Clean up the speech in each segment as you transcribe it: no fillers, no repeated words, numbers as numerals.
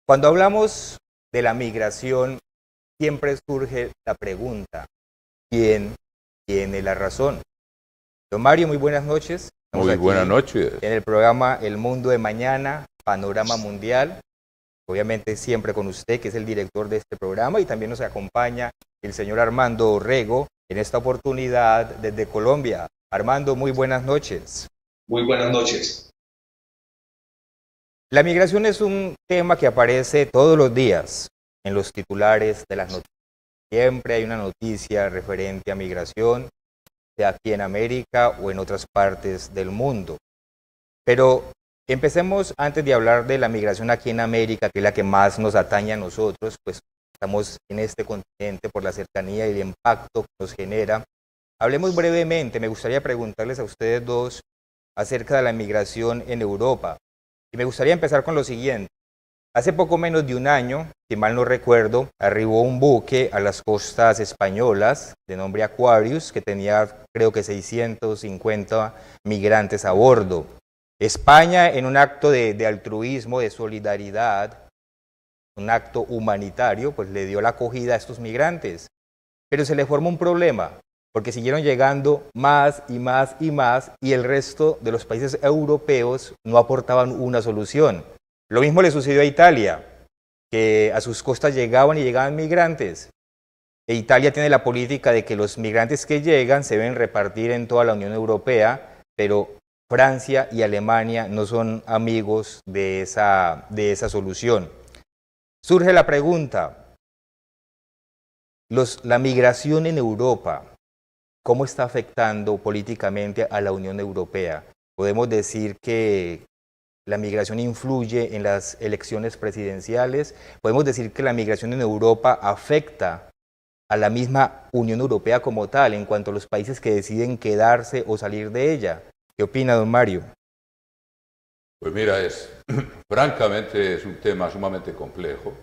Cuando hablamos de la migración, siempre surge la pregunta, ¿quién tiene la razón? Don Mario, muy buenas noches. Estamos Muy aquí buenas noches. en el programa El Mundo de Mañana, Panorama Mundial. Obviamente siempre con usted, que es el director de este programa, y también nos acompaña el señor Armando Orrego en esta oportunidad desde Colombia. Armando, muy buenas noches. Muy buenas noches. La migración es un tema que aparece todos los días en los titulares de las noticias. Siempre hay una noticia referente a migración, sea aquí en América o en otras partes del mundo. Pero empecemos antes de hablar de la migración aquí en América, que es la que más nos atañe a nosotros, pues estamos en este continente por la cercanía y el impacto que nos genera. Hablemos brevemente, me gustaría preguntarles a ustedes dos acerca de la migración en Europa. Y me gustaría empezar con lo siguiente. Hace poco menos de un año, si mal no recuerdo, arribó un buque a las costas españolas de nombre Aquarius, que tenía creo que 650 migrantes a bordo. España, en un acto de altruismo, de solidaridad, un acto humanitario, pues le dio la acogida a estos migrantes. Pero se le formó un problema, porque siguieron llegando más y más y más, y el resto de los países europeos no aportaban una solución. Lo mismo le sucedió a Italia, que a sus costas llegaban y llegaban migrantes. E Italia tiene la política de que los migrantes que llegan se deben repartir en toda la Unión Europea, pero Francia y Alemania no son amigos de esa solución. Surge la pregunta, la migración en Europa, ¿cómo está afectando políticamente a la Unión Europea? Podemos decir que la migración influye en las elecciones presidenciales. Podemos decir que la migración en Europa afecta a la misma Unión Europea como tal, en cuanto a los países que deciden quedarse o salir de ella. ¿Qué opina, don Mario? Pues mira, francamente es un tema sumamente complejo.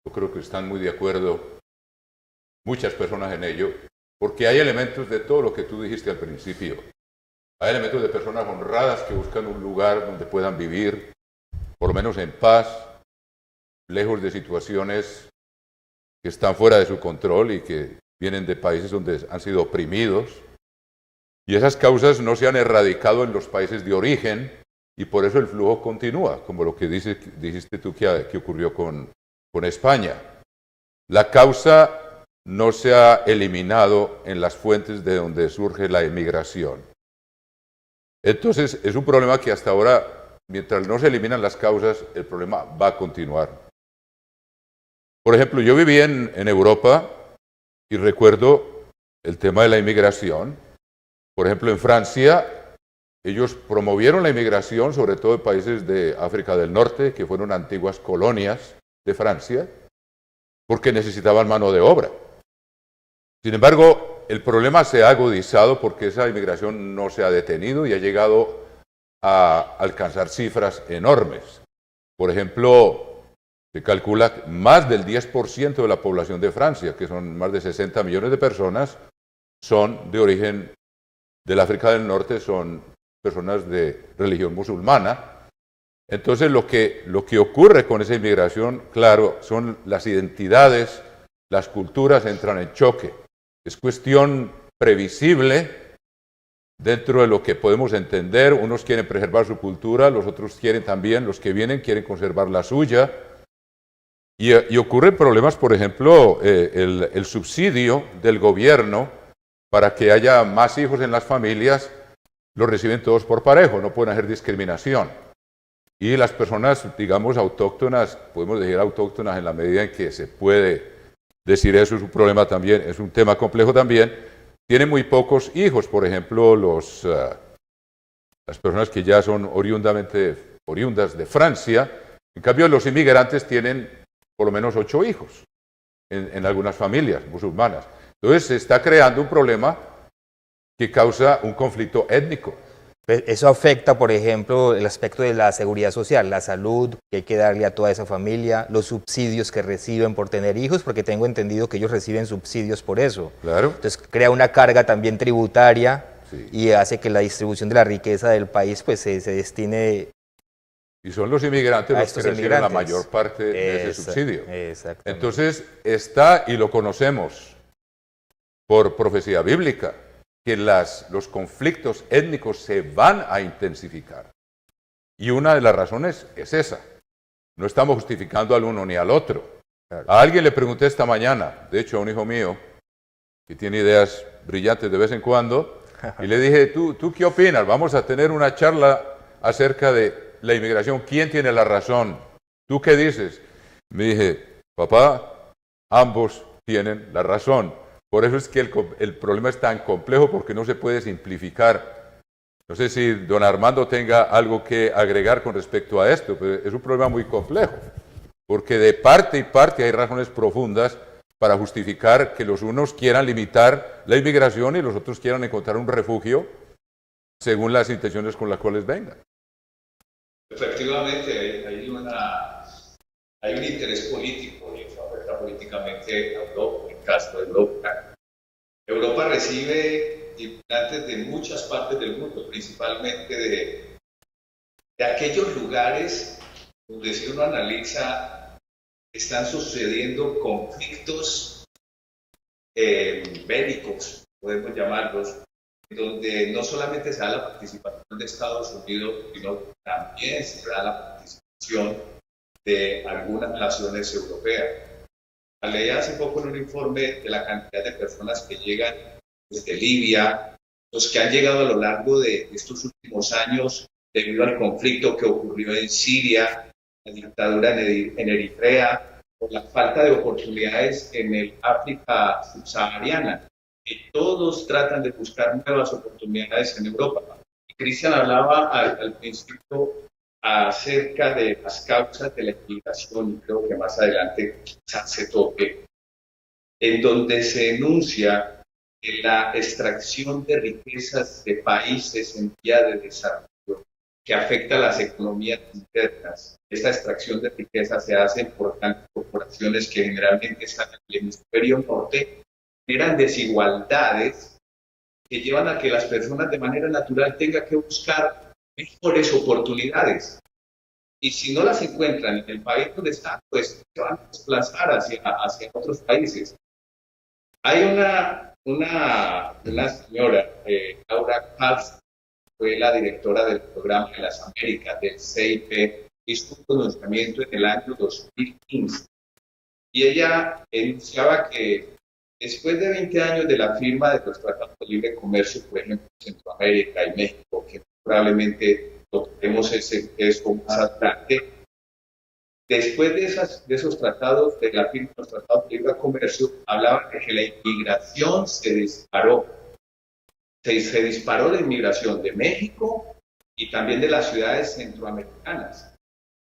Yo creo que están muy de acuerdo muchas personas en ello, porque hay elementos de todo lo que tú dijiste al principio. Hay elementos de personas honradas que buscan un lugar donde puedan vivir, por lo menos en paz, lejos de situaciones que están fuera de su control y que vienen de países donde han sido oprimidos. Y esas causas no se han erradicado en los países de origen y por eso el flujo continúa, como lo que dijiste tú que ocurrió con España. La causa no se ha eliminado en las fuentes de donde surge la emigración. Entonces, es un problema que hasta ahora, mientras no se eliminan las causas, el problema va a continuar. Por ejemplo, yo viví en Europa y recuerdo el tema de la inmigración. Por ejemplo, en Francia, ellos promovieron la inmigración, sobre todo de países de África del Norte, que fueron antiguas colonias de Francia, porque necesitaban mano de obra. Sin embargo, el problema se ha agudizado porque esa inmigración no se ha detenido y ha llegado a alcanzar cifras enormes. Por ejemplo, se calcula que más del 10% de la población de Francia, que son más de 60 millones de personas, son de origen del África del Norte, son personas de religión musulmana. Entonces, lo que ocurre con esa inmigración, claro, son las identidades, las culturas entran en choque. Es cuestión previsible dentro de lo que podemos entender. Unos quieren preservar su cultura, los otros quieren también, los que vienen quieren conservar la suya. Y ocurren problemas, por ejemplo, el subsidio del gobierno para que haya más hijos en las familias, lo reciben todos por parejo, no pueden hacer discriminación. Y las personas, digamos, autóctonas, podemos decir autóctonas en la medida en que se puede decir eso, es un problema también, es un tema complejo también, tienen muy pocos hijos. Por ejemplo, las personas que ya son oriundas de Francia, en cambio los inmigrantes tienen por lo menos 8 hijos en algunas familias musulmanas. Entonces se está creando un problema que causa un conflicto étnico. Eso afecta, por ejemplo, el aspecto de la seguridad social, la salud que hay que darle a toda esa familia, los subsidios que reciben por tener hijos, porque tengo entendido que ellos reciben subsidios por eso. Claro. Entonces crea una carga también tributaria, Sí. y hace que la distribución de la riqueza del país pues se destine Y son los inmigrantes a los estos que reciben la inmigrantes. mayor parte de ese subsidio. Exactamente. Entonces está, y lo conocemos por profecía bíblica, que los conflictos étnicos se van a intensificar. Y una de las razones es esa. No estamos justificando al uno ni al otro. Claro. A alguien le pregunté esta mañana, de hecho a un hijo mío, que tiene ideas brillantes de vez en cuando, y le dije, ¿tú qué opinas? Vamos a tener una charla acerca de la inmigración. ¿Quién tiene la razón? ¿Tú qué dices? Me dije, papá, ambos tienen la razón. Por eso es que el problema es tan complejo, porque no se puede simplificar. No sé si don Armando tenga algo que agregar con respecto a esto, pero es un problema muy complejo, porque de parte y parte hay razones profundas para justificar que los unos quieran limitar la inmigración y los otros quieran encontrar un refugio según las intenciones con las cuales vengan. Efectivamente, hay un interés político y eso afecta políticamente a Europa, en el caso de Europa. Europa recibe inmigrantes de muchas partes del mundo, principalmente de aquellos lugares donde, si uno analiza, están sucediendo conflictos bélicos, podemos llamarlos, donde no solamente se da la participación de Estados Unidos, sino también se da la participación de algunas naciones europeas. Leí hace poco en un informe de la cantidad de personas que llegan desde Libia, los que han llegado a lo largo de estos últimos años debido al conflicto que ocurrió en Siria, la dictadura en Eritrea, por la falta de oportunidades en el África subsahariana, que todos tratan de buscar nuevas oportunidades en Europa. Y Cristian hablaba al principio acerca de las causas de la inmigración, y creo que más adelante quizás se toque, en donde se enuncia que la extracción de riquezas de países en vía de desarrollo, que afecta a las economías internas. Esta extracción de riquezas se hace por corporaciones que generalmente están en el hemisferio norte, generan desigualdades que llevan a que las personas de manera natural tengan que buscar mejores oportunidades. Y si no las encuentran en el país donde están, pues se van a desplazar hacia otros países. Hay una señora, Laura Katz, fue la directora del programa de las Américas, del CIP, hizo un pronunciamiento en el año 2015. Y ella enunciaba que después de 20 años de la firma de los tratados de libre comercio, por ejemplo, Centroamérica y México, que probablemente tocaremos eso más adelante, después de esos tratados, de la firma de los tratados de libre comercio, hablaban de que la inmigración se disparó. Se disparó la inmigración de México y también de las ciudades centroamericanas.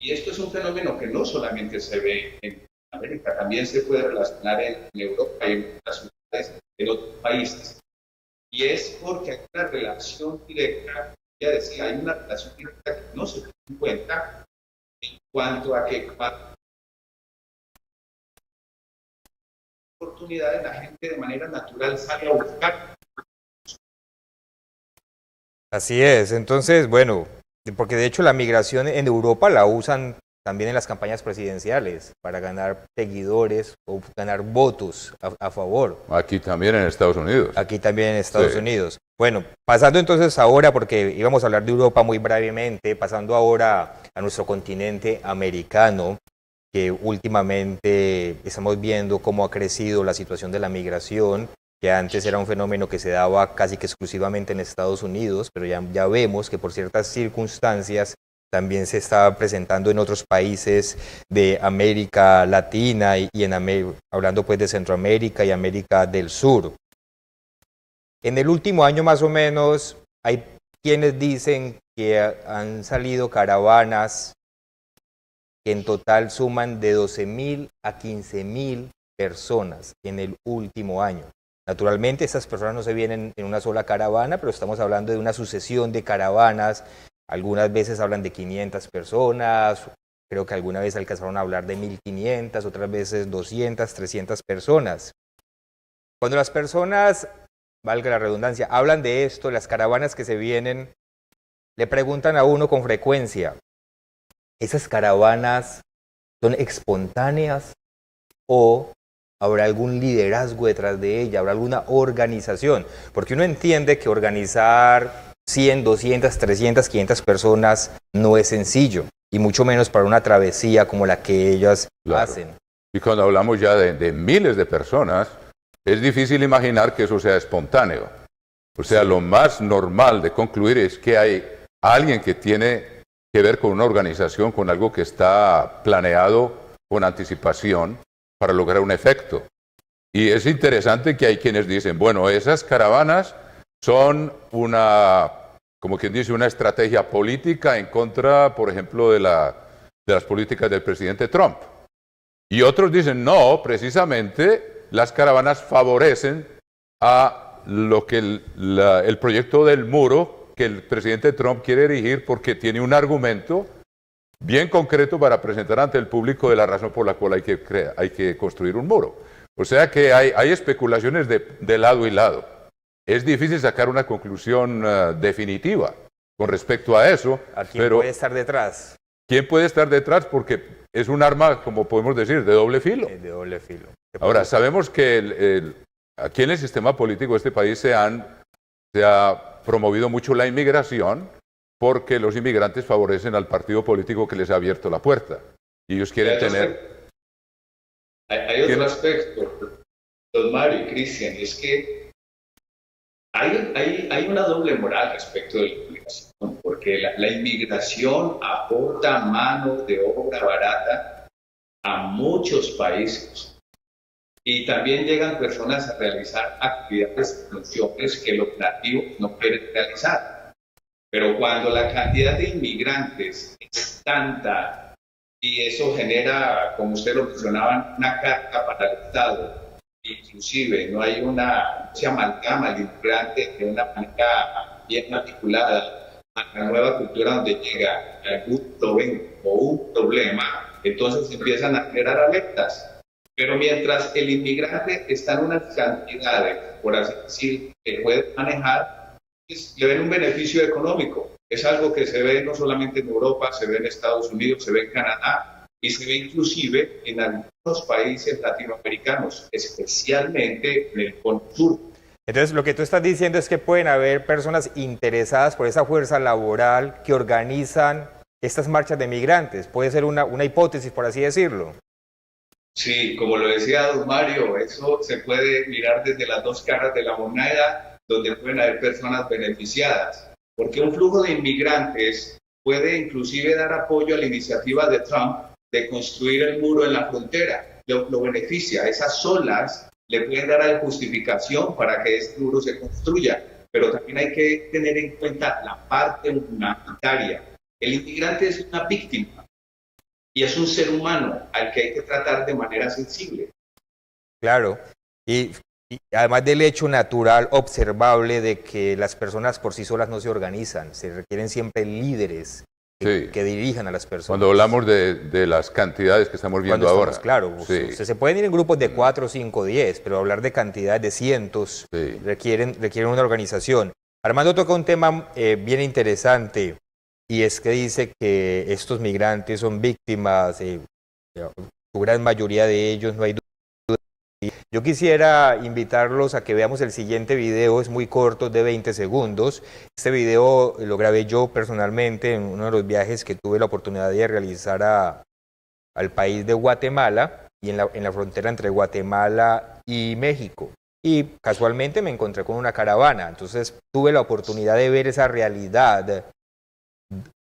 Y esto es un fenómeno que no solamente se ve en América, también se puede relacionar en Europa y en otras ciudades en otros países. Y es porque hay una relación directa, ya decía, hay una relación directa que no se tiene en cuenta en cuanto a que oportunidades la gente de manera natural sale a buscar. Así es, entonces, bueno, porque de hecho la migración en Europa la usan también en las campañas presidenciales para ganar seguidores o ganar votos a favor. Aquí también en Estados Unidos. Aquí también en Estados Unidos. Bueno, pasando entonces ahora, porque íbamos a hablar de Europa muy brevemente, pasando ahora a nuestro continente americano, que últimamente estamos viendo cómo ha crecido la situación de la migración, que antes era un fenómeno que se daba casi que exclusivamente en Estados Unidos, pero ya vemos que por ciertas circunstancias también se está presentando en otros países de América Latina y hablando pues de Centroamérica y América del Sur. En el último año más o menos hay quienes dicen que han salido caravanas que en total suman de 12.000 a 15.000 personas en el último año. Naturalmente estas personas no se vienen en una sola caravana, pero estamos hablando de una sucesión de caravanas. Algunas veces hablan de 500 personas, creo que alguna vez alcanzaron a hablar de 1.500, otras veces 200, 300 personas. Cuando las personas, valga la redundancia, hablan de esto, las caravanas que se vienen, le preguntan a uno con frecuencia, ¿esas caravanas son espontáneas o habrá algún liderazgo detrás de ella? ¿Habrá alguna organización? Porque uno entiende que organizar 100, 200, 300, 500 personas no es sencillo, y mucho menos para una travesía como la que ellas hacen. Y cuando hablamos ya de miles de personas, es difícil imaginar que eso sea espontáneo. O sea, lo más normal de concluir es que hay alguien que tiene que ver con una organización, con algo que está planeado con anticipación para lograr un efecto. Y es interesante que hay quienes dicen, bueno, esas caravanas son una, como quien dice, una estrategia política en contra, por ejemplo, de las políticas del presidente Trump. Y otros dicen, no, precisamente las caravanas favorecen a lo que el proyecto del muro que el presidente Trump quiere erigir, porque tiene un argumento bien concreto para presentar ante el público de la razón por la cual hay que construir un muro. O sea que hay especulaciones de lado y lado. Es difícil sacar una conclusión definitiva con respecto a eso. ¿A quién puede estar detrás? ¿Quién puede estar detrás? Porque es un arma, como podemos decir, de doble filo. De doble filo. Ahora, sabemos que aquí en el sistema político de este país se ha promovido mucho la inmigración, porque los inmigrantes favorecen al partido político que les ha abierto la puerta. Y ellos quieren tener... Hay otro aspecto, don Mario y Cristian, es que hay una doble moral respecto de la inmigración, porque la inmigración aporta mano de obra barata a muchos países. Y también llegan personas a realizar actividades, funciones que los nativos no quieren realizar. Pero cuando la cantidad de inmigrantes es tanta y eso genera, como usted lo mencionaba, una carga para el Estado, inclusive no hay se amalgama el inmigrante de una manera bien articulada a la nueva cultura donde llega algún problema o un problema, entonces empiezan a generar alertas. Pero mientras el inmigrante está en unas cantidades, por así decir, que puede manejar, pues, le ven un beneficio económico. Es algo que se ve no solamente en Europa, se ve en Estados Unidos, se ve en Canadá y se ve inclusive en algunos países latinoamericanos, especialmente en el Cono Sur. Entonces, lo que tú estás diciendo es que pueden haber personas interesadas por esa fuerza laboral que organizan estas marchas de migrantes. Puede ser una hipótesis, por así decirlo. Sí, como lo decía don Mario, eso se puede mirar desde las dos caras de la moneda, donde pueden haber personas beneficiadas, porque un flujo de inmigrantes puede inclusive dar apoyo a la iniciativa de Trump de construir el muro en la frontera. Lo beneficia, esas olas le pueden dar a justificación para que este muro se construya, pero también hay que tener en cuenta la parte humanitaria. El inmigrante es una víctima. Y es un ser humano al que hay que tratar de manera sensible. Claro, y además del hecho natural observable de que las personas por sí solas no se organizan, se requieren siempre líderes que dirijan a las personas. Cuando hablamos de las cantidades que estamos viendo ahora. Claro, se pueden ir en grupos de 4, 5, 10, pero hablar de cantidades de cientos requieren una organización. Armando toca un tema bien interesante. Y es que dice que estos migrantes son víctimas, su gran mayoría de ellos, no hay duda. Yo quisiera invitarlos a que veamos el siguiente video, es muy corto, de 20 segundos. Este video lo grabé yo personalmente en uno de los viajes que tuve la oportunidad de realizar al país de Guatemala y en la frontera entre Guatemala y México. Y casualmente me encontré con una caravana, entonces tuve la oportunidad de ver esa realidad.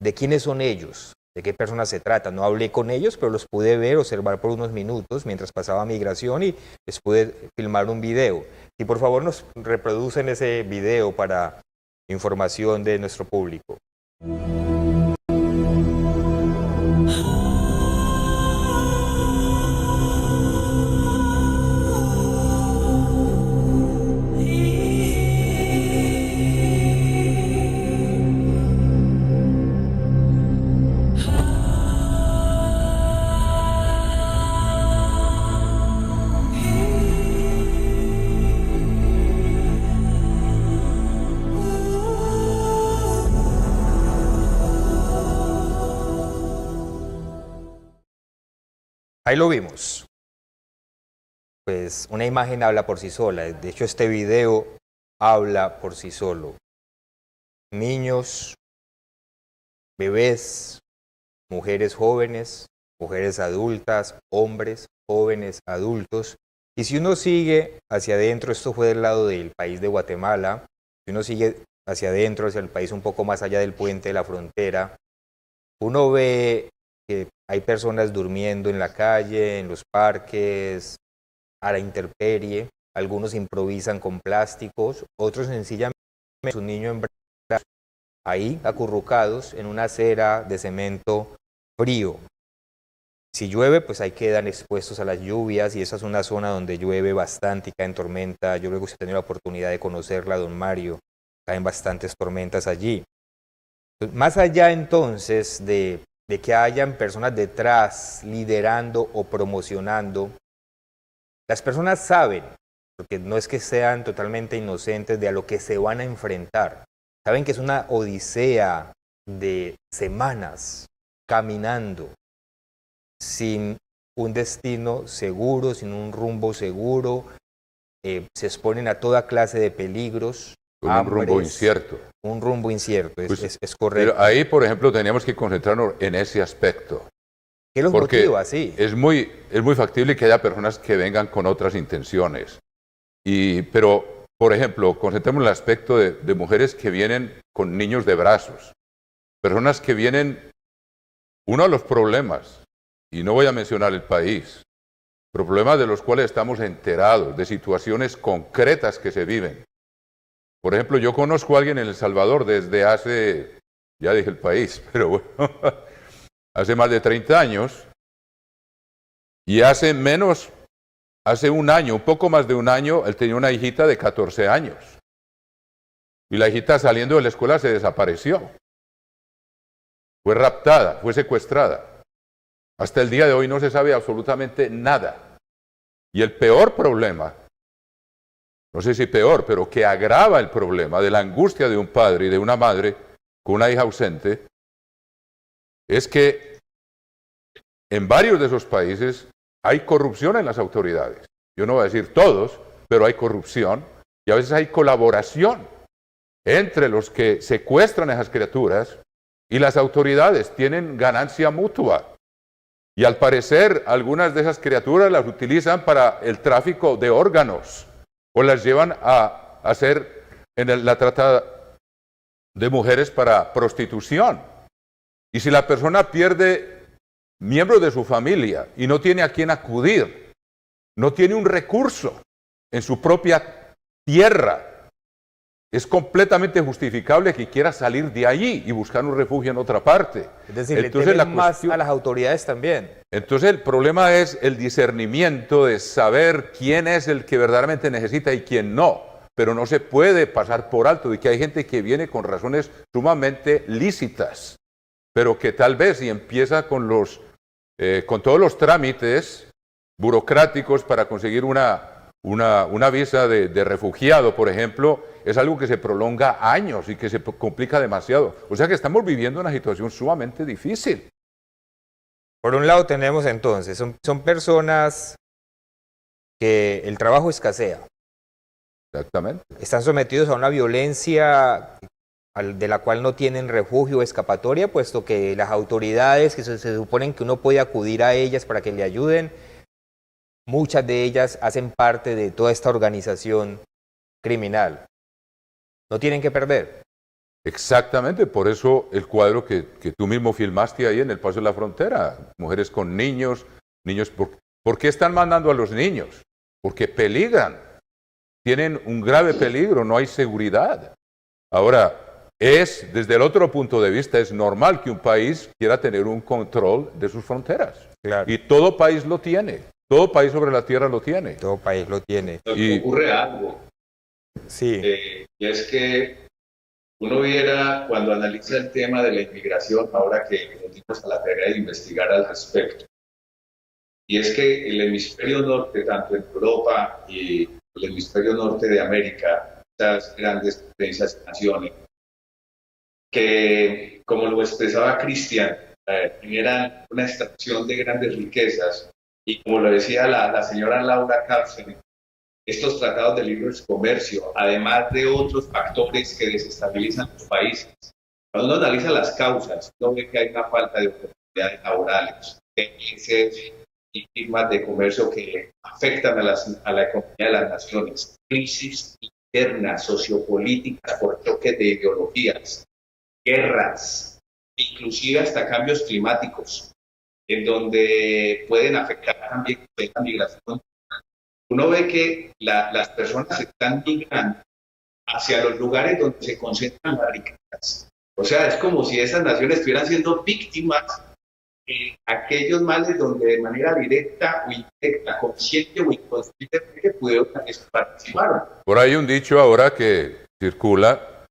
¿De quiénes son ellos? ¿De qué personas se trata? No hablé con ellos, pero los pude ver, observar por unos minutos mientras pasaba migración y les pude filmar un video. Y por favor nos reproducen ese video para información de nuestro público. Ahí lo vimos. Pues una imagen habla por sí sola. De hecho, este video habla por sí solo. Niños, bebés, mujeres jóvenes, mujeres adultas, hombres, jóvenes, adultos. Y si uno sigue hacia adentro, esto fue del lado del país de Guatemala, si uno sigue hacia adentro, hacia el país un poco más allá del puente de la frontera, uno ve que hay personas durmiendo en la calle, en los parques, a la intemperie. Algunos improvisan con plásticos, otros sencillamente su niño en brazos, ahí acurrucados en una acera de cemento frío. Si llueve, pues ahí quedan expuestos a las lluvias, y esa es una zona donde llueve bastante y caen tormentas. Yo luego he tenido la oportunidad de conocerla, don Mario, caen bastantes tormentas allí. Más allá entonces de que hayan personas detrás liderando o promocionando, las personas saben, porque no es que sean totalmente inocentes de a lo que se van a enfrentar. Saben que es una odisea de semanas caminando sin un destino seguro, sin un rumbo seguro. Se exponen a toda clase de peligros. Con un rumbo incierto. Un rumbo incierto, Pues, es correcto. Pero ahí, por ejemplo, teníamos que concentrarnos en ese aspecto. ¿Qué los Porque motiva? Sí. es muy factible que haya personas que vengan con otras intenciones. Pero, por ejemplo, concentremos en el aspecto de mujeres que vienen con niños de brazos. Personas que vienen, uno de los problemas, y no voy a mencionar el país, problemas de los cuales estamos enterados, de situaciones concretas que se viven. Por ejemplo, yo conozco a alguien en El Salvador desde hace, ya dije el país, pero bueno, hace más de 30 años, y hace un año, un poco más de un año, él tenía una hijita de 14 años. Y la hijita saliendo de la escuela se desapareció. Fue raptada, fue secuestrada. Hasta el día de hoy no se sabe absolutamente nada. Y el peor problema, no sé si peor, pero que agrava el problema de la angustia de un padre y de una madre con una hija ausente, es que en varios de esos países hay corrupción en las autoridades. Yo no voy a decir todos, pero hay corrupción y a veces hay colaboración entre los que secuestran a esas criaturas y las autoridades. Tienen ganancia mutua. Y al parecer algunas de esas criaturas las utilizan para el tráfico de órganos o las llevan a hacer la trata de mujeres para prostitución. Y si la persona pierde miembros de su familia y no tiene a quién acudir, no tiene un recurso en su propia tierra, es completamente justificable que quiera salir de allí y buscar un refugio en otra parte. Es decir, entonces, le temen más a las autoridades también. Entonces el problema es el discernimiento de saber quién es el que verdaderamente necesita y quién no. Pero no se puede pasar por alto de que hay gente que viene con razones sumamente lícitas, pero que tal vez si empieza con todos los trámites burocráticos para conseguir una visa de refugiado, por ejemplo, es algo que se prolonga años y que se complica demasiado. O sea que estamos viviendo una situación sumamente difícil. Por un lado tenemos entonces, son personas que el trabajo escasea. Exactamente. Están sometidos a una violencia de la cual no tienen refugio o escapatoria, puesto que las autoridades que se suponen que uno puede acudir a ellas para que le ayuden, muchas de ellas hacen parte de toda esta organización criminal. No tienen que perder. Exactamente, por eso el cuadro que tú mismo filmaste ahí en el Paso de la Frontera, mujeres con niños, ¿por qué están mandando a los niños? Porque peligran, tienen un grave peligro, no hay seguridad. Ahora, desde el otro punto de vista, es normal que un país quiera tener un control de sus fronteras. Claro. Y todo país lo tiene, todo país sobre la tierra lo tiene. Todo país lo tiene. Y ocurre algo. Sí. Y es que uno viera, cuando analiza el tema de la inmigración, ahora que nos dimos a la tarea de investigar al respecto, y es que el hemisferio norte, tanto en Europa y el hemisferio norte de América, estas grandes potencias y naciones, que, como lo expresaba Cristian, generan una extracción de grandes riquezas Y como lo decía la señora Laura Cárcel, estos tratados de libre comercio, además de otros factores que desestabilizan los países, cuando uno analiza las causas, uno ve que hay una falta de oportunidades laborales, y firmas de comercio que afectan a la economía de las naciones, crisis internas, sociopolíticas por choques de ideologías, guerras, inclusive hasta cambios climáticos, en donde pueden afectar también la migración. Uno ve que las personas están migrando hacia los lugares donde se concentran las riquezas. O sea, es como si esas naciones estuvieran siendo víctimas de aquellos males donde de manera directa o indirecta, consciente o inconscientemente pudieron participar. Por ahí un dicho ahora que circula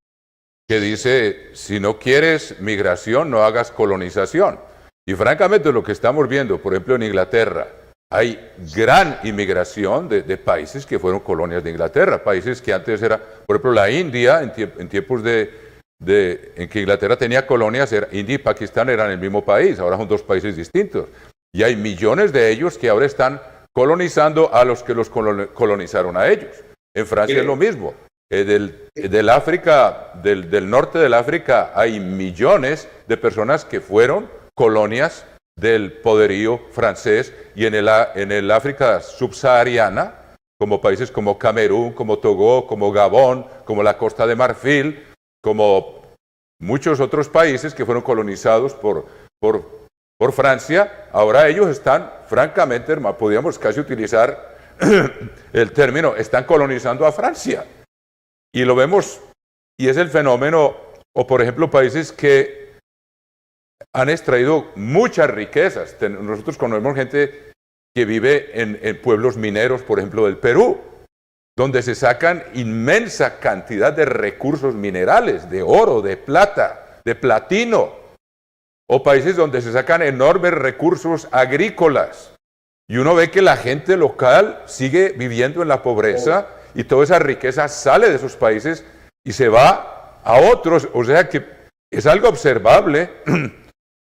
que dice, si no quieres migración, no hagas colonización. Y francamente lo que estamos viendo, por ejemplo en Inglaterra, hay gran inmigración de países que fueron colonias de Inglaterra, países que antes era, por ejemplo la India, en tiempos en que Inglaterra tenía colonias, India y Pakistán eran el mismo país, ahora son dos países distintos. Y hay millones de ellos que ahora están colonizando a los que los colonizaron a ellos. En Francia es lo mismo. Del África, del norte del África, hay millones de personas que fueron colonias del poderío francés, y en el África subsahariana, como países como Camerún, como Togo, como Gabón, como la Costa de Marfil, como muchos otros países que fueron colonizados por Francia, ahora ellos están, francamente, podríamos casi utilizar el término, están colonizando a Francia. Y lo vemos, y es el fenómeno, o por ejemplo países que han extraído muchas riquezas. Nosotros conocemos gente que vive en pueblos mineros, por ejemplo del Perú, donde se sacan inmensa cantidad de recursos minerales, de oro, de plata, de platino, o países donde se sacan enormes recursos agrícolas. Y uno ve que la gente local sigue viviendo en la pobreza y toda esa riqueza sale de esos países y se va a otros. O sea que es algo observable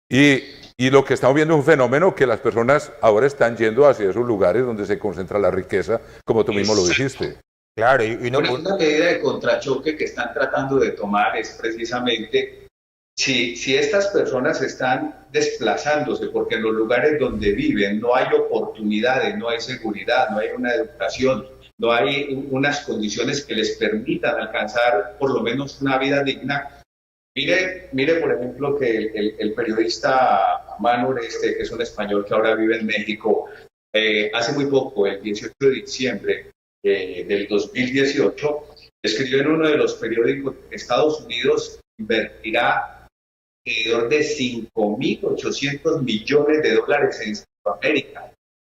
y lo que estamos viendo es un fenómeno que las personas ahora están yendo hacia esos lugares donde se concentra la riqueza, como tú mismo lo dijiste. Claro, una medida de contrachoque que están tratando de tomar es precisamente si estas personas están desplazándose porque en los lugares donde viven no hay oportunidades, no hay seguridad, no hay una educación, no hay unas condiciones que les permitan alcanzar por lo menos una vida digna. Mire, por ejemplo, que el periodista Manur, que es un español que ahora vive en México, hace muy poco, el 18 de diciembre del 2018, escribió en uno de los periódicos que Estados Unidos invertirá alrededor de 5.800 millones de dólares en Centroamérica.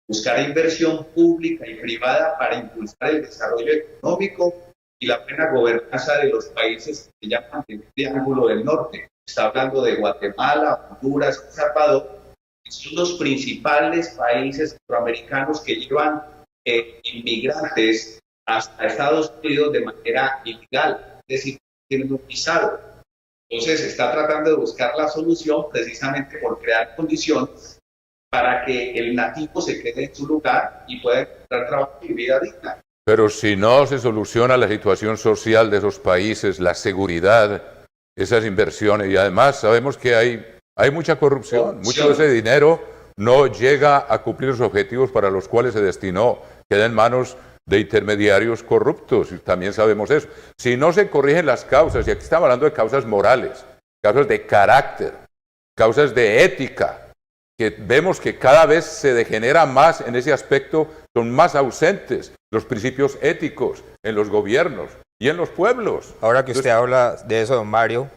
Buscará inversión pública y privada para impulsar el desarrollo económico y la plena gobernanza de los países que llaman el Triángulo del Norte. Está hablando de Guatemala, Honduras, El Salvador. Son los principales países centroamericanos que llevan inmigrantes hasta Estados Unidos de manera ilegal, es decir, tienen un visado. Entonces está tratando de buscar la solución precisamente por crear condiciones para que el nativo se quede en su lugar y pueda encontrar trabajo y vida digna. Pero si no se soluciona la situación social de esos países, la seguridad, esas inversiones, y además sabemos que hay mucha corrupción, mucho de ese dinero no llega a cumplir los objetivos para los cuales se destinó, queda en manos de intermediarios corruptos, y también sabemos eso. Si no se corrigen las causas, y aquí estamos hablando de causas morales, causas de carácter, causas de ética, que vemos que cada vez se degenera más en ese aspecto, son más ausentes los principios éticos en los gobiernos y en los pueblos. Ahora que usted habla de eso, don Mario,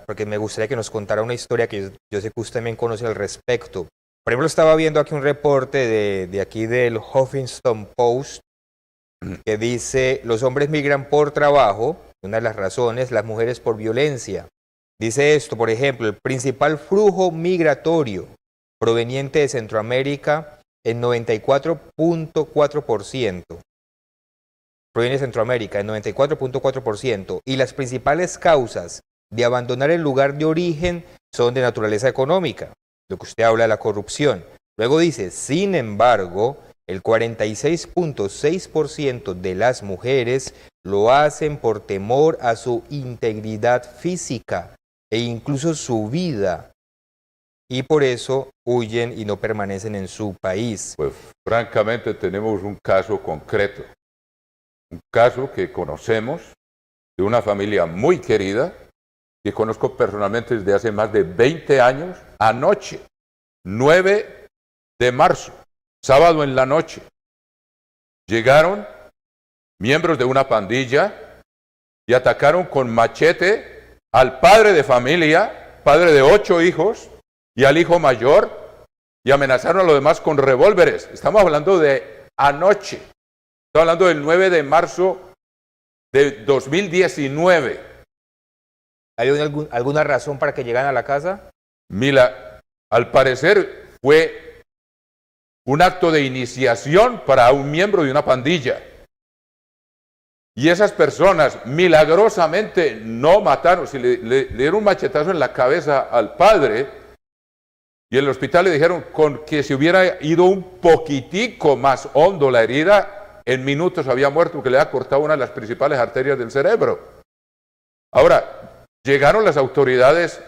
porque me gustaría que nos contara una historia que yo sé que usted también conoce al respecto. Por ejemplo, estaba viendo aquí un reporte de aquí del Huffington Post que dice, los hombres migran por trabajo, una de las razones, las mujeres por violencia. Dice esto, por ejemplo, el principal flujo migratorio proveniente de Centroamérica, en 94.4%. Proviene de Centroamérica, en 94.4%. Y las principales causas de abandonar el lugar de origen son de naturaleza económica, lo que usted habla de la corrupción. Luego dice, sin embargo, el 46.6% de las mujeres lo hacen por temor a su integridad física e incluso su vida, y por eso huyen y no permanecen en su país. Pues francamente tenemos un caso concreto, un caso que conocemos de una familia muy querida, que conozco personalmente desde hace más de 20 años, anoche, 9 de marzo, sábado en la noche, llegaron miembros de una pandilla y atacaron con machete al padre de familia, padre de 8 hijos, y al hijo mayor, y amenazaron a los demás con revólveres. Estamos hablando de anoche, estamos hablando del 9 de marzo de 2019. ¿Hay alguna razón para que llegan a la casa? Mira, al parecer fue un acto de iniciación para un miembro de una pandilla. Y esas personas milagrosamente no mataron. Si le dieron un machetazo en la cabeza al padre, y en el hospital le dijeron con que si hubiera ido un poquitico más hondo la herida, en minutos había muerto porque le había cortado una de las principales arterias del cerebro. Ahora, llegaron las autoridades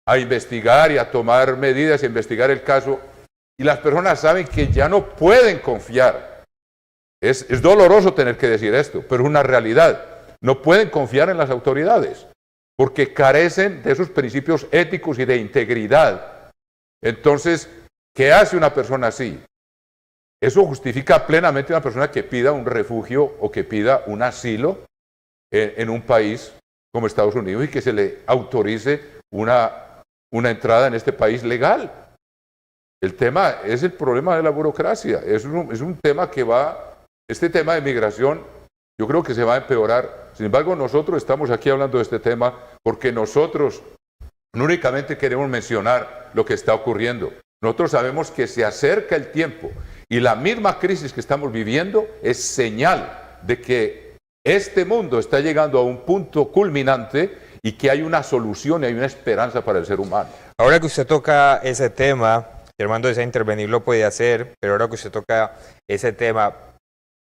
a investigar y a tomar medidas y a investigar el caso, y las personas saben que ya no pueden confiar. Es doloroso tener que decir esto, pero es una realidad. No pueden confiar en las autoridades porque carecen de esos principios éticos y de integridad. Entonces, ¿qué hace una persona así? Eso justifica plenamente a una persona que pida un refugio o que pida un asilo en un país como Estados Unidos y que se le autorice una entrada en este país legal. El tema es el problema de la burocracia. Es un tema que este tema de migración, yo creo que se va a empeorar. Sin embargo, nosotros estamos aquí hablando de este tema porque nosotros no únicamente queremos mencionar lo que está ocurriendo. Nosotros sabemos que se acerca el tiempo y la misma crisis que estamos viviendo es señal de que este mundo está llegando a un punto culminante y que hay una solución y hay una esperanza para el ser humano. Ahora que usted toca ese tema, si Armando desea intervenir lo puede hacer, pero ahora que usted toca ese tema,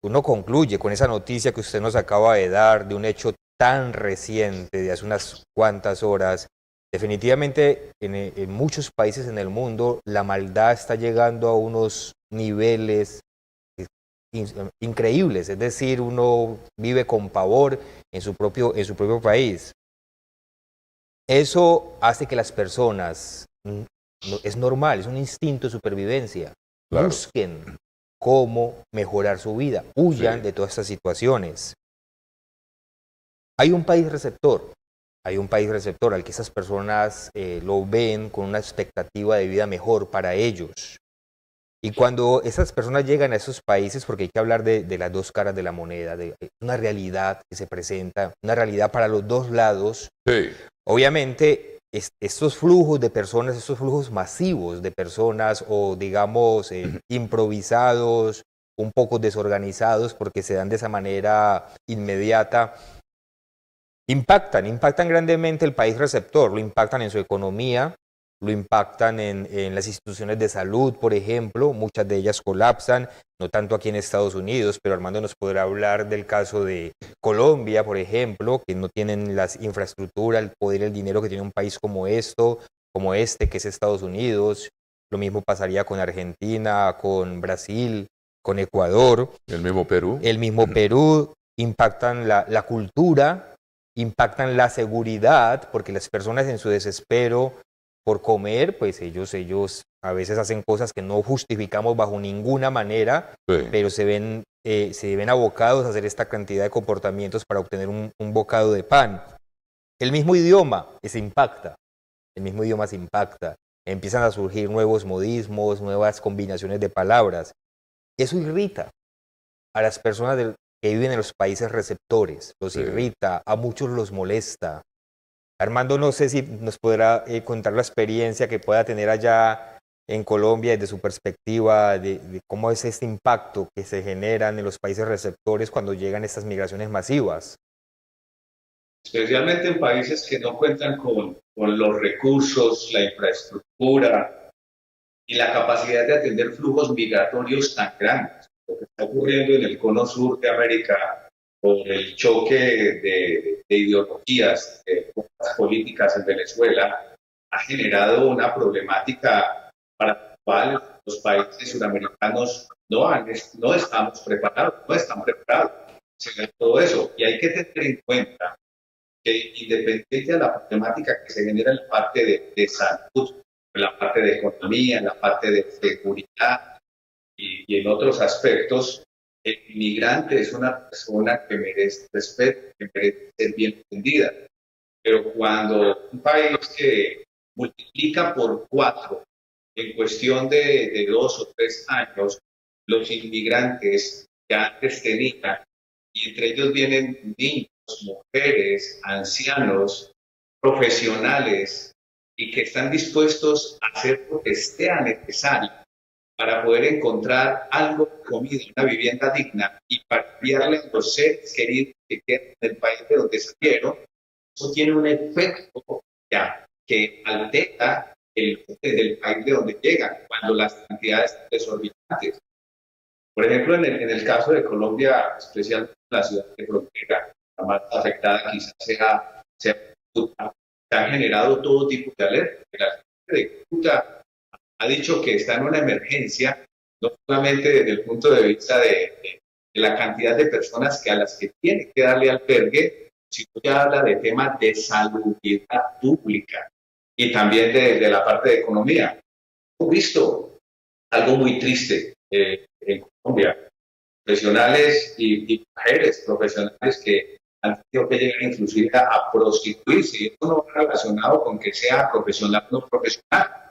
uno concluye con esa noticia que usted nos acaba de dar de un hecho tan reciente, de hace unas cuantas horas. Definitivamente en muchos países en el mundo la maldad está llegando a unos niveles increíbles, es decir, uno vive con pavor en su propio país. Eso hace que las personas, es normal, es un instinto de supervivencia, Claro. busquen cómo mejorar su vida, huyan de todas estas situaciones. Hay un país receptor al que esas personas lo ven con una expectativa de vida mejor para ellos. Y cuando esas personas llegan a esos países, porque hay que hablar de las dos caras de la moneda, de una realidad que se presenta, una realidad para los dos lados, Sí. obviamente estos flujos de personas, estos flujos masivos de personas o digamos improvisados, un poco desorganizados porque se dan de esa manera inmediata, impactan grandemente el país receptor, lo impactan en su economía, lo impactan en las instituciones de salud, por ejemplo, muchas de ellas colapsan, no tanto aquí en Estados Unidos, pero Armando nos podrá hablar del caso de Colombia, por ejemplo, que no tienen la infraestructura, el poder, el dinero que tiene un país como este, que es Estados Unidos. Lo mismo pasaría con Argentina, con Brasil, con Ecuador. El mismo Perú. El mismo Perú, impactan la cultura, impactan la seguridad, porque las personas en su desespero por comer, pues ellos a veces hacen cosas que no justificamos bajo ninguna manera, Sí. pero se ven abocados a hacer esta cantidad de comportamientos para obtener un bocado de pan. El mismo idioma se impacta, empiezan a surgir nuevos modismos, nuevas combinaciones de palabras. Eso irrita a las personas que viven en los países receptores, los irrita, a muchos los molesta. Armando, no sé si nos podrá contar la experiencia que pueda tener allá en Colombia desde su perspectiva de cómo es este impacto que se generan en los países receptores cuando llegan estas migraciones masivas. Especialmente en países que no cuentan con los recursos, la infraestructura y la capacidad de atender flujos migratorios tan grandes. Lo que está ocurriendo en el cono sur de América por el choque de ideologías políticas en Venezuela ha generado una problemática para la cual los países suramericanos no estamos preparados, se ve todo eso. Y hay que tener en cuenta que independiente de la problemática que se genera en la parte de salud, en la parte de economía, en la parte de seguridad y en otros aspectos, el inmigrante es una persona que merece respeto, que merece ser bien entendida. Pero cuando un país que multiplica por 4 en cuestión de 2 o 3 años los inmigrantes que antes tenían, y entre ellos vienen niños, mujeres, ancianos, profesionales, y que están dispuestos a hacer lo que sea necesario para poder encontrar algo de comida, una vivienda digna y para enviarle a los seres queridos que quedan en el país de donde salieron, eso tiene un efecto ya que altera el del país de donde llegan, cuando las cantidades son desorbitantes. Por ejemplo, en el caso de Colombia, especialmente la ciudad de frontera, la más afectada quizás sea Cúcuta, se han generado todo tipo de alertas. La gente de Cúcuta ha dicho que está en una emergencia, no solamente desde el punto de vista de la cantidad de personas a las que tiene que darle albergue, sino que habla de temas de salubridad pública y también de la parte de economía. Hemos visto algo muy triste en Colombia, profesionales y mujeres profesionales que han tenido que llegar inclusive a prostituirse, y esto no va relacionado con que sea profesional o no profesional.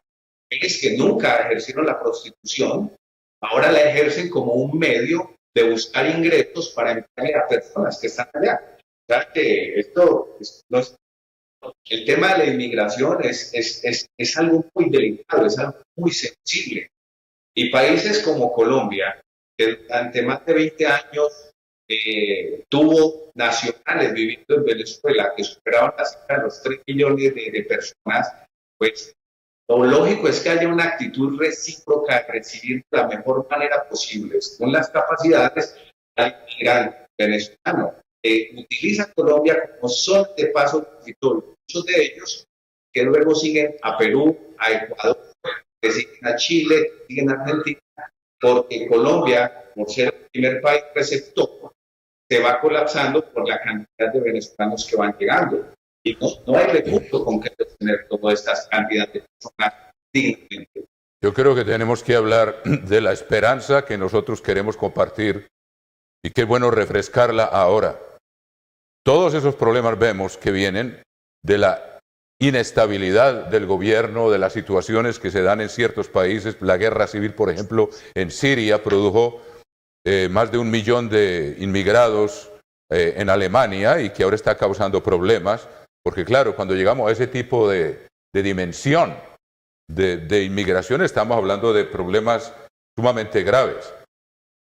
Es que nunca ejercieron la prostitución, ahora la ejercen como un medio de buscar ingresos para emplear a personas que están allá. O sea que el tema de la inmigración es algo muy delicado, es algo muy sensible. Y países como Colombia, que durante más de 20 años tuvo nacionales viviendo en Venezuela que superaban la cifra de los 3 millones de personas, pues lo lógico es que haya una actitud recíproca de recibir de la mejor manera posible, con las capacidades al inmigrante venezolano. Utiliza Colombia como zona de paso transitorio. Muchos de ellos que luego siguen a Perú, a Ecuador, que siguen a Chile, que siguen a Argentina, porque Colombia, por ser el primer país receptor, se va colapsando por la cantidad de venezolanos que van llegando. Y no hay recursos con que tener todas estas cantidades de personas dignamente. Yo creo que tenemos que hablar de la esperanza que nosotros queremos compartir y qué bueno refrescarla ahora. Todos esos problemas vemos que vienen de la inestabilidad del gobierno, de las situaciones que se dan en ciertos países. La guerra civil, por ejemplo, en Siria produjo más de 1 millón de inmigrados en Alemania y que ahora está causando problemas. Porque claro, cuando llegamos a ese tipo de dimensión de inmigración, estamos hablando de problemas sumamente graves.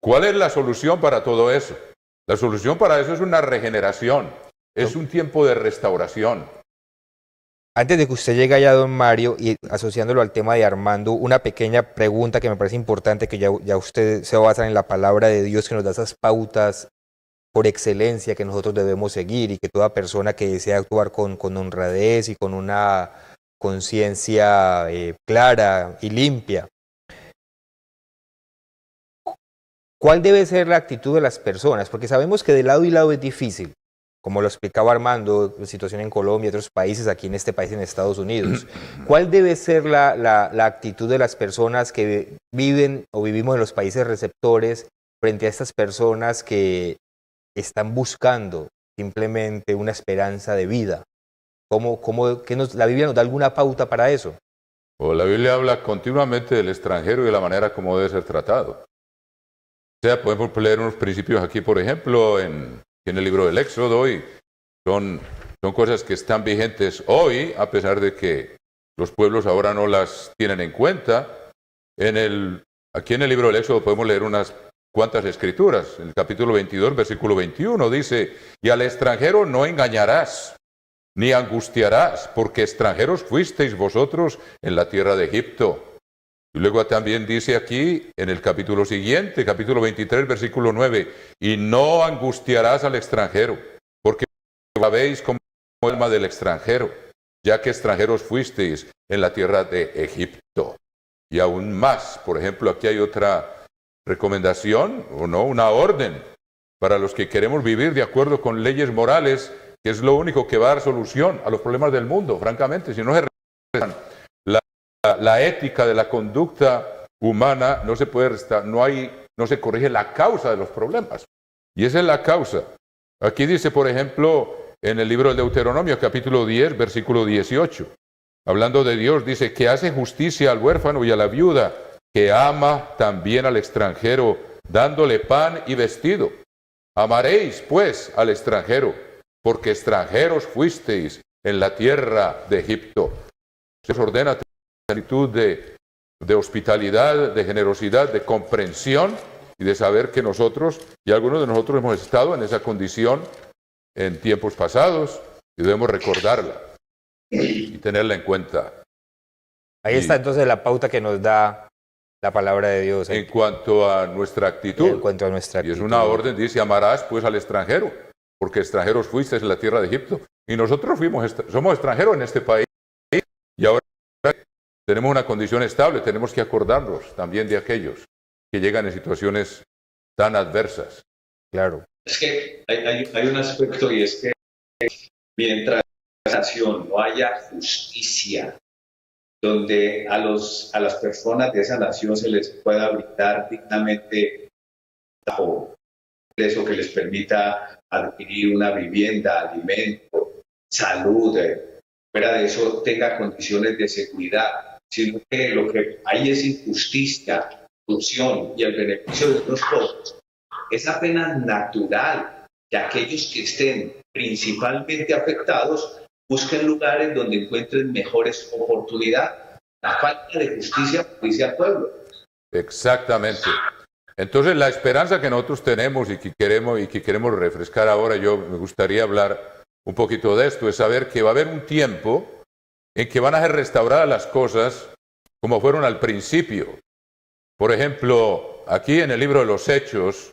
¿Cuál es la solución para todo eso? La solución para eso es una regeneración, es un tiempo de restauración. Antes de que usted llegue allá, don Mario, y asociándolo al tema de Armando, una pequeña pregunta que me parece importante, que ya usted se va a basar en la palabra de Dios que nos da esas pautas por excelencia que nosotros debemos seguir y que toda persona que desea actuar con honradez y con una conciencia clara y limpia. ¿Cuál debe ser la actitud de las personas? Porque sabemos que de lado y lado es difícil, como lo explicaba Armando, la situación en Colombia y otros países, aquí en este país, en Estados Unidos. ¿Cuál debe ser la actitud de las personas que viven o vivimos en los países receptores frente a estas personas que están buscando simplemente una esperanza de vida? La Biblia nos da alguna pauta para eso? La Biblia habla continuamente del extranjero y de la manera como debe ser tratado. O sea, podemos leer unos principios aquí, por ejemplo, en el libro del Éxodo, y son cosas que están vigentes hoy, a pesar de que los pueblos ahora no las tienen en cuenta. Aquí en el libro del Éxodo podemos leer unas cuantas escrituras. En el capítulo 22, versículo 21, dice: y al extranjero no engañarás, ni angustiarás, porque extranjeros fuisteis vosotros en la tierra de Egipto. Y luego también dice aquí, en el capítulo siguiente, capítulo 23, versículo 9, y no angustiarás al extranjero, porque sabéis como el alma del extranjero, ya que extranjeros fuisteis en la tierra de Egipto. Y aún más, por ejemplo, aquí hay otra recomendación, o no, una orden, para los que queremos vivir de acuerdo con leyes morales, que es lo único que va a dar solución a los problemas del mundo, francamente. Si no se respetan la ética de la conducta humana, no se puede no se corrige la causa de los problemas. Y esa es la causa. Aquí dice, por ejemplo, en el libro del Deuteronomio, capítulo 10, versículo 18, hablando de Dios, dice que hace justicia al huérfano y a la viuda, que ama también al extranjero, dándole pan y vestido. Amaréis, pues, al extranjero, porque extranjeros fuisteis en la tierra de Egipto. Se os ordena actitud de hospitalidad, de generosidad, de comprensión y de saber que nosotros, y algunos de nosotros hemos estado en esa condición en tiempos pasados y debemos recordarla y tenerla en cuenta. Ahí está entonces la pauta que nos da la palabra de Dios. En cuanto a nuestra actitud. En cuanto a nuestra actitud. Y es una orden, dice, amarás pues al extranjero, porque extranjeros fuisteis en la tierra de Egipto. Y nosotros somos extranjeros en este país y ahora tenemos una condición estable, tenemos que acordarnos también de aquellos que llegan en situaciones tan adversas. Claro. Es que hay un aspecto, y es que mientras en la nación no haya justicia, donde a las personas de esa nación se les pueda brindar dignamente bajo eso que les permita adquirir una vivienda, alimento, salud, fuera de eso tenga condiciones de seguridad, sino que lo que hay es injusticia, corrupción y el beneficio de unos pocos. Es apenas natural que aquellos que estén principalmente afectados busquen lugares donde encuentren mejores oportunidades. La falta de justicia dice al pueblo. Exactamente. Entonces, la esperanza que nosotros tenemos y que queremos refrescar ahora, yo me gustaría hablar un poquito de esto, es saber que va a haber un tiempo en que van a ser restauradas las cosas como fueron al principio. Por ejemplo, aquí en el libro de los Hechos,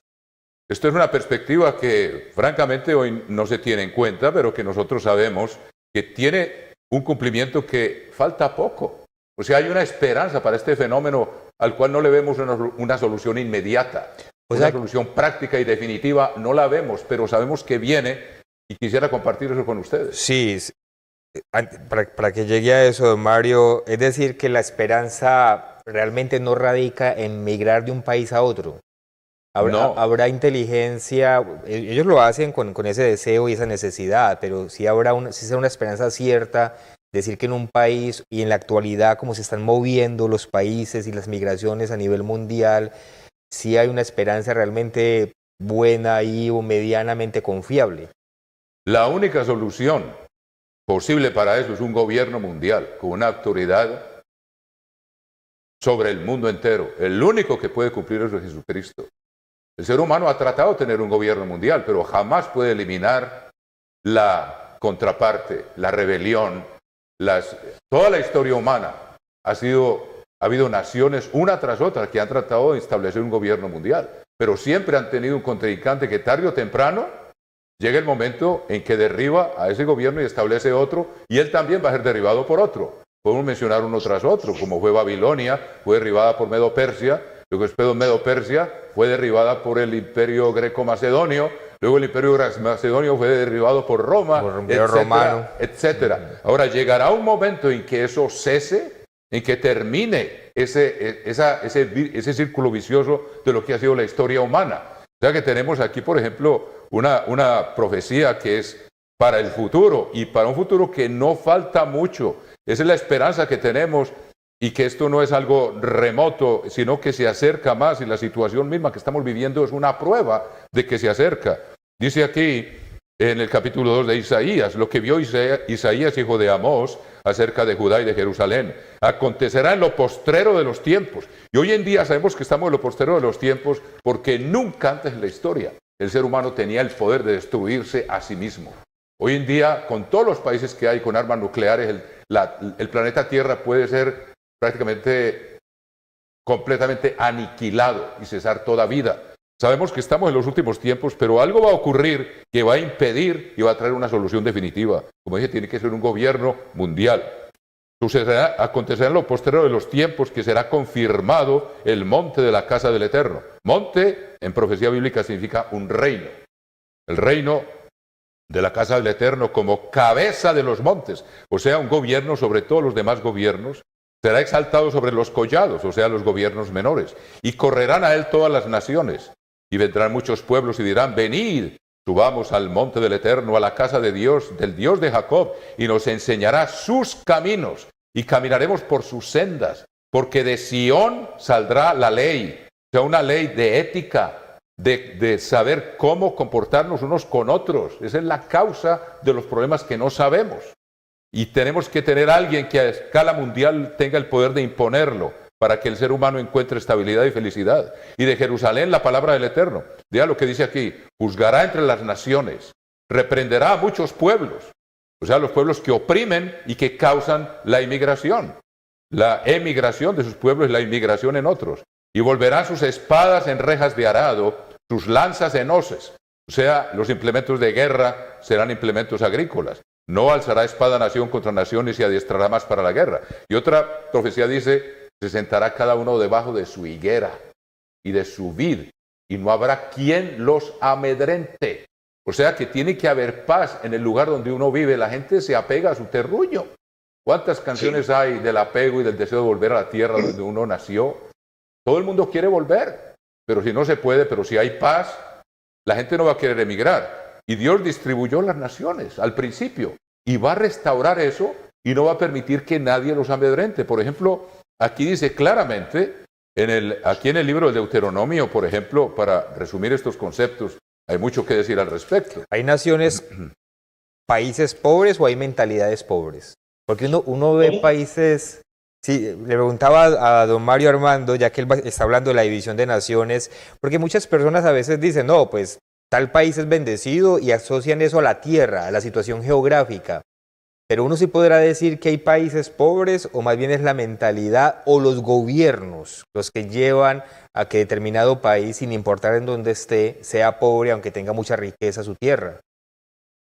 esto es una perspectiva que francamente hoy no se tiene en cuenta, pero que nosotros sabemos que tiene un cumplimiento que falta poco. O sea, hay una esperanza para este fenómeno al cual no le vemos una solución inmediata. Una solución práctica y definitiva no la vemos, pero sabemos que viene y quisiera compartir eso con ustedes. Sí, para que llegue a eso, don Mario, es decir, que la esperanza realmente no radica en migrar de un país a otro. Habrá inteligencia, ellos lo hacen con ese deseo y esa necesidad, pero sí será una esperanza cierta, decir que en un país y en la actualidad, como se están moviendo los países y las migraciones a nivel mundial, sí hay una esperanza realmente buena y o medianamente confiable. La única solución posible para eso es un gobierno mundial con una autoridad sobre el mundo entero. El único que puede cumplir eso es Jesucristo. El ser humano ha tratado de tener un gobierno mundial, pero jamás puede eliminar la contraparte, la rebelión. Toda la historia humana ha habido naciones una tras otra que han tratado de establecer un gobierno mundial, pero siempre han tenido un contrincante que tarde o temprano llega el momento en que derriba a ese gobierno y establece otro, y él también va a ser derribado por otro. Podemos mencionar uno tras otro, como fue Babilonia, fue derribada por Medo-Persia, luego después Medo-Persia fue derribada por el imperio greco-macedonio, luego el imperio macedonio fue derribado por Roma, etcétera, etcétera. Ahora llegará un momento en que eso cese, en que termine ese círculo vicioso de lo que ha sido la historia humana. O sea que tenemos aquí, por ejemplo, una profecía que es para el futuro y para un futuro que no falta mucho. Esa es la esperanza que tenemos y que esto no es algo remoto, sino que se acerca más y la situación misma que estamos viviendo es una prueba de que se acerca. Dice aquí en el capítulo 2 de Isaías, lo que vio Isaías, hijo de Amós, acerca de Judá y de Jerusalén, acontecerá en lo postrero de los tiempos. Y hoy en día sabemos que estamos en lo postrero de los tiempos porque nunca antes en la historia el ser humano tenía el poder de destruirse a sí mismo. Hoy en día, con todos los países que hay con armas nucleares, el planeta Tierra puede ser prácticamente completamente aniquilado y cesar toda vida. Sabemos que estamos en los últimos tiempos, pero algo va a ocurrir que va a impedir y va a traer una solución definitiva. Como dije, tiene que ser un gobierno mundial. Acontecerá en lo postrero de los tiempos que será confirmado el monte de la casa del Eterno. Monte, en profecía bíblica, significa un reino. El reino de la casa del Eterno como cabeza de los montes, o sea, un gobierno sobre todos los demás gobiernos, será exaltado sobre los collados, o sea, los gobiernos menores, y correrán a él todas las naciones, y vendrán muchos pueblos y dirán, venid, subamos al monte del Eterno, a la casa de Dios, del Dios de Jacob, y nos enseñará sus caminos, y caminaremos por sus sendas, porque de Sión saldrá la ley, o sea, una ley de ética, de saber cómo comportarnos unos con otros. Esa es la causa de los problemas que no sabemos. Y tenemos que tener a alguien que a escala mundial tenga el poder de imponerlo para que el ser humano encuentre estabilidad y felicidad. Y de Jerusalén la palabra del Eterno. Vea lo que dice aquí. Juzgará entre las naciones. Reprenderá a muchos pueblos. O sea, los pueblos que oprimen y que causan la inmigración. La emigración de sus pueblos y la inmigración en otros. Y volverán sus espadas en rejas de arado, sus lanzas en hoces. O sea, los implementos de guerra serán implementos agrícolas. No alzará espada nación contra nación y se adiestrará más para la guerra. Y otra profecía dice, se sentará cada uno debajo de su higuera y de su vid, y no habrá quien los amedrente. O sea que tiene que haber paz en el lugar donde uno vive. La gente se apega a su terruño. ¿Cuántas canciones hay del apego y del deseo de volver a la tierra donde uno nació? Todo el mundo quiere volver, pero si no se puede, pero si hay paz, la gente no va a querer emigrar. Y Dios distribuyó las naciones al principio y va a restaurar eso y no va a permitir que nadie los amedrente. Por ejemplo, aquí dice claramente, aquí en el libro del Deuteronomio, por ejemplo, para resumir estos conceptos, hay mucho que decir al respecto. ¿Hay naciones, países pobres o hay mentalidades pobres? Porque uno ve países... Sí, le preguntaba a don Mario Armando, ya que él está hablando de la división de naciones, porque muchas personas a veces dicen, no, pues tal país es bendecido y asocian eso a la tierra, a la situación geográfica. Pero uno sí podrá decir que hay países pobres o más bien es la mentalidad o los gobiernos los que llevan a que determinado país, sin importar en dónde esté, sea pobre aunque tenga mucha riqueza su tierra.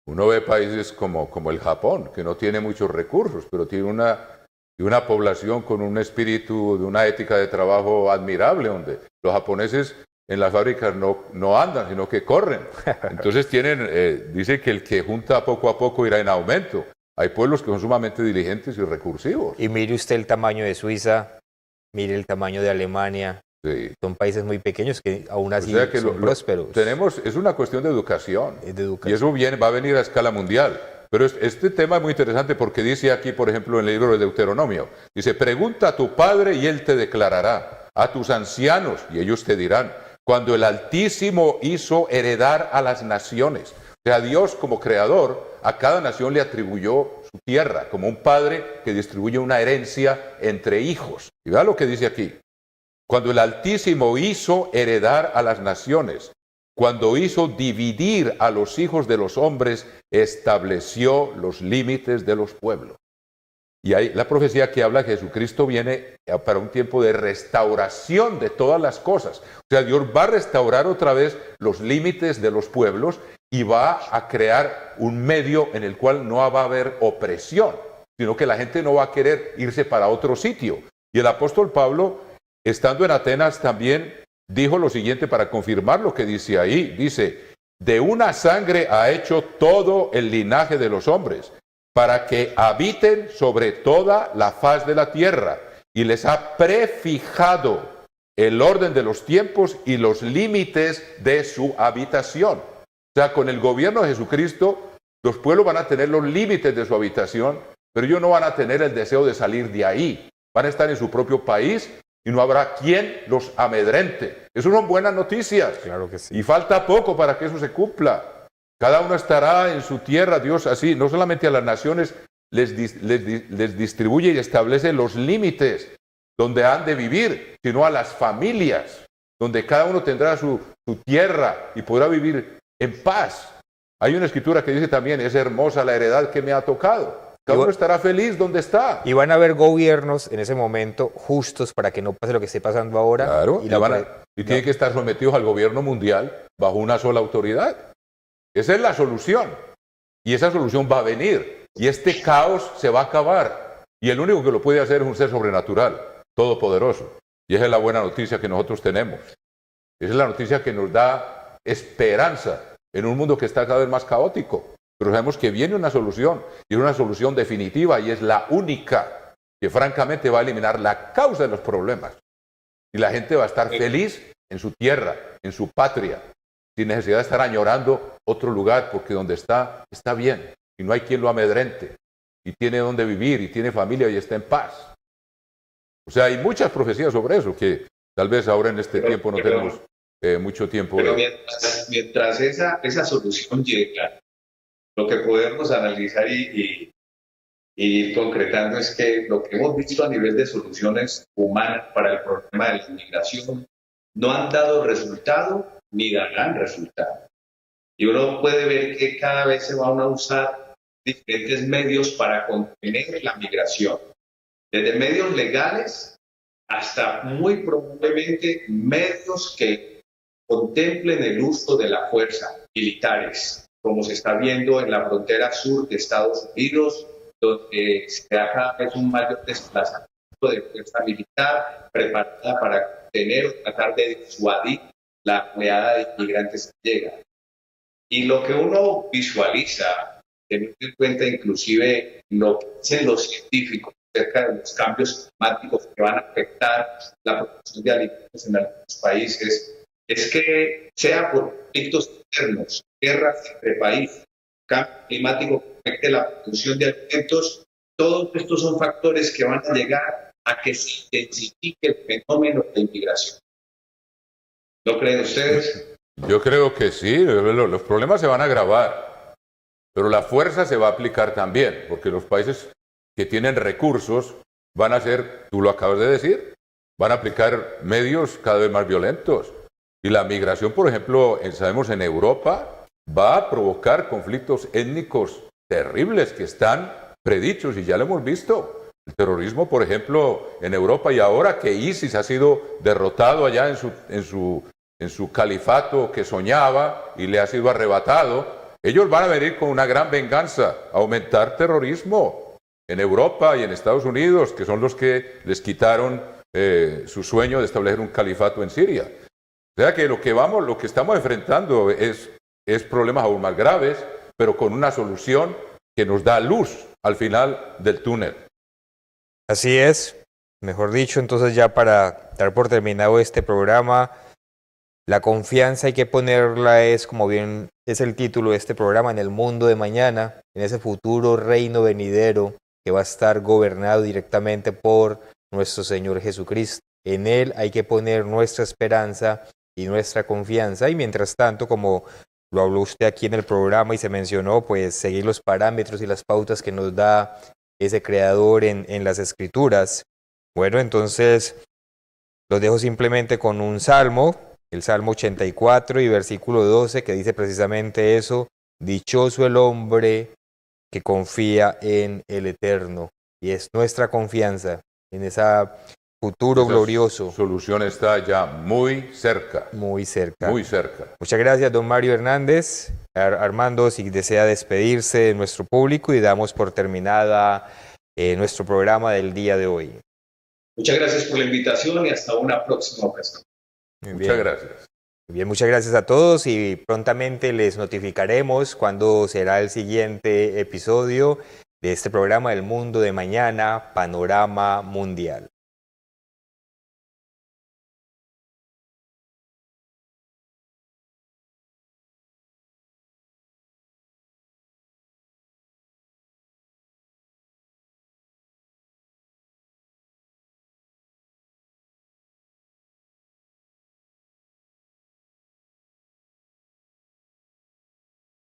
Uno ve países como el Japón, que no tiene muchos recursos, pero tiene una población con un espíritu, de una ética de trabajo admirable, donde los japoneses en las fábricas no andan, sino que corren. Entonces dice que el que junta poco a poco irá en aumento. Hay pueblos que son sumamente diligentes y recursivos. Y mire usted el tamaño de Suiza, mire el tamaño de Alemania. Sí. Son países muy pequeños que aún así o sea que son prósperos. Es una cuestión de educación. Es de educación. Y eso va a venir a escala mundial. Pero este tema es muy interesante porque dice aquí, por ejemplo, en el libro de Deuteronomio, dice, pregunta a tu padre y él te declarará, a tus ancianos y ellos te dirán, cuando el Altísimo hizo heredar a las naciones. O sea, Dios como creador a cada nación le atribuyó su tierra, como un padre que distribuye una herencia entre hijos. Y vea lo que dice aquí, cuando el Altísimo hizo heredar a las naciones, cuando hizo dividir a los hijos de los hombres, estableció los límites de los pueblos. Y hay la profecía que habla que Jesucristo viene para un tiempo de restauración de todas las cosas. O sea, Dios va a restaurar otra vez los límites de los pueblos y va a crear un medio en el cual no va a haber opresión, sino que la gente no va a querer irse para otro sitio. Y el apóstol Pablo, estando en Atenas, también dijo lo siguiente para confirmar lo que dice ahí. Dice, de una sangre ha hecho todo el linaje de los hombres, para que habiten sobre toda la faz de la tierra, y les ha prefijado el orden de los tiempos y los límites de su habitación. O sea, con el gobierno de Jesucristo, los pueblos van a tener los límites de su habitación, pero ellos no van a tener el deseo de salir de ahí. Van a estar en su propio país y no habrá quien los amedrente. Eso son buenas noticias. Claro que sí. Y falta poco para que eso se cumpla. Cada uno estará en su tierra, Dios así, no solamente a las naciones les distribuye y establece los límites donde han de vivir, sino a las familias, donde cada uno tendrá su tierra y podrá vivir en paz. Hay una escritura que dice también, es hermosa la heredad que me ha tocado. Cada uno estará feliz donde está. Y van a haber gobiernos en ese momento justos para que no pase lo que esté pasando ahora. Claro, y y tienen que estar sometidos al gobierno mundial bajo una sola autoridad. Esa es la solución. Y esa solución va a venir. Y este caos se va a acabar. Y el único que lo puede hacer es un ser sobrenatural, todopoderoso. Y esa es la buena noticia que nosotros tenemos. Esa es la noticia que nos da esperanza en un mundo que está cada vez más caótico. Pero sabemos que viene una solución, y es una solución definitiva, y es la única que francamente va a eliminar la causa de los problemas. Y la gente va a estar feliz en su tierra, en su patria, sin necesidad de estar añorando otro lugar, porque donde está bien, y no hay quien lo amedrente, y tiene donde vivir, y tiene familia, y está en paz. O sea, hay muchas profecías sobre eso, que tal vez ahora en este tiempo no tenemos mucho tiempo. Pero mientras esa solución llega, lo que podemos analizar y ir concretando es que lo que hemos visto a nivel de soluciones humanas para el problema de la inmigración no han dado resultado ni darán resultado. Y uno puede ver que cada vez se van a usar diferentes medios para contener la migración, desde medios legales hasta muy probablemente medios que contemplen el uso de la fuerza, militares, como se está viendo en la frontera sur de Estados Unidos, donde se da cada vez un mayor desplazamiento de fuerza militar preparada para contener o tratar de disuadir la oleada de inmigrantes que llega. Y lo que uno visualiza, teniendo en cuenta inclusive lo que dicen los científicos acerca de los cambios climáticos que van a afectar la producción de alimentos en algunos países, es que sea por conflictos internos, guerras entre países, cambio climático que afecte la producción de alimentos, todos estos son factores que van a llegar a que se intensifique el fenómeno de inmigración. ¿No creen ustedes? Yo creo que sí, los problemas se van a agravar, pero la fuerza se va a aplicar también, porque los países que tienen recursos van a ser, tú lo acabas de decir, van a aplicar medios cada vez más violentos. Y la migración, por ejemplo, sabemos en Europa, va a provocar conflictos étnicos terribles que están predichos y ya lo hemos visto. El terrorismo, por ejemplo, en Europa, y ahora que ISIS ha sido derrotado allá en su califato que soñaba y le ha sido arrebatado, ellos van a venir con una gran venganza, a aumentar terrorismo en Europa y en Estados Unidos, que son los que les quitaron su sueño de establecer un califato en Siria. O sea que lo que estamos enfrentando es problemas aún más graves, pero con una solución que nos da luz al final del túnel. Así es, mejor dicho, entonces ya para dar por terminado este programa, la confianza hay que ponerla, es como bien es el título de este programa, en el mundo de mañana, en ese futuro reino venidero que va a estar gobernado directamente por nuestro Señor Jesucristo. En Él hay que poner nuestra esperanza y nuestra confianza, y mientras tanto, como lo habló usted aquí en el programa y se mencionó, pues seguir los parámetros y las pautas que nos da ese creador en las Escrituras. Bueno, entonces los dejo simplemente con un salmo, el Salmo 84 y versículo 12, que dice precisamente eso: dichoso el hombre que confía en el Eterno. Y es nuestra confianza en ese futuro glorioso. La solución está ya muy cerca. Muy cerca. Muy cerca. Muchas gracias, don Mario Hernández. Armando, si desea despedirse de nuestro público, y damos por terminada nuestro programa del día de hoy. Muchas gracias por la invitación y hasta una próxima ocasión. Muchas gracias. Muy bien, muchas gracias a todos, y prontamente les notificaremos cuándo será el siguiente episodio de este programa El Mundo de Mañana, Panorama Mundial.